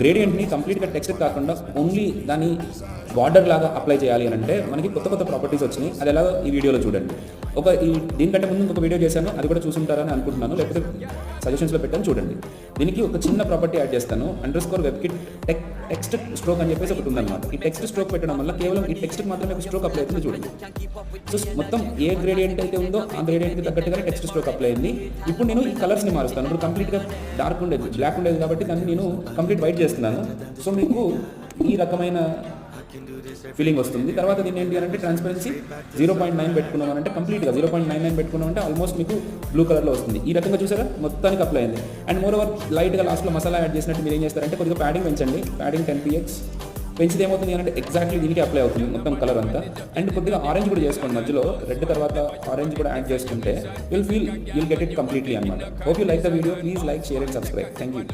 గ్రేడియంట్ని కంప్లీట్గా టెక్స్ట్ కాకుండా ఓన్లీ దాని బార్డర్ లాగా అప్లై చేయాలి అని అంటే మనకి కొత్త కొత్త ప్రాపర్టీస్ వచ్చినాయి. అది ఎలాగో ఈ వీడియోలో చూడండి. దీనికంటే ముందు ఇంకొక వీడియో చేశాను, అది కూడా చూసుంటారని అనుకుంటున్నాను, లేకపోతే సజెషన్స్లో పెట్టాను చూడండి. దీనికి ఒక చిన్న ప్రాపర్టీ యాడ్ చేస్తాను. _webkit టెక్స్ట్ స్ట్రోక్ అని చెప్పేసి ఒకటి ఉందన్నమాట. ఈ టెక్స్ట్ స్ట్రోక్ పెట్టడం వల్ల కేవలం ఈ టెక్స్ట్ మాత్రమే ఒక స్ట్రోక్ అప్లై అవుతుంది చూడండి. సో మొత్తం ఏ గ్రేడియంట్ అయితే ఉందో ఆ గ్రేడియంట్కి తగ్గట్టుగానే టెక్స్ట్ స్ట్రోక్ అప్లై అయింది. ఇప్పుడు నేను ఈ కలర్స్ని మారుస్తాను. ఇప్పుడు కంప్లీట్గా డార్క్ ఉండేది, బ్లాక్ ఉండేది కాబట్టి దాన్ని నేను కంప్లీట్ వైట్ చేస్తున్నాను. సో మీకు ఈ రకమైన ఫీలింగ్ వస్తుంది. తర్వాత దీన్ని ఏంటి అంటే ట్రాన్స్పరెన్సీ 0.9 పెట్టుకున్నాం అంటే కంప్లీట్గా 0.99 పెట్టుకున్నాం అంటే ఆల్మోస్ట్ మీకు బ్లూ కలర్లో వస్తుంది. ఈ రకంగా చూసారా మొత్తానికి అప్లై అయింది. అండ్ మోర్ ఓవర్ లైట్గా లాస్ట్లో మసాలా యాడ్ చేసినట్టు మీరు ఏం చేస్తారంటే కొద్దిగా ప్యాడింగ్ పెంచండి. ప్యాడింగ్ 10px పెంచితే ఏమవుతుంది అంటే ఎగ్జాక్ట్లీ దీనికి అప్లై అవుతుంది మొత్తం కలర్ అంతా. అండ్ కొద్దిగా ఆరెంజ్ కూడా చేసుకోండి, మధ్యలో రెడ్ తర్వాత ఆరెంజ్ కూడా యాడ్ చేసుకుంటే విల్ గెట్ ఇట్ కంప్లీట్లీ అనమాట. Hope you like the video. Please like, share and subscribe. Thank you.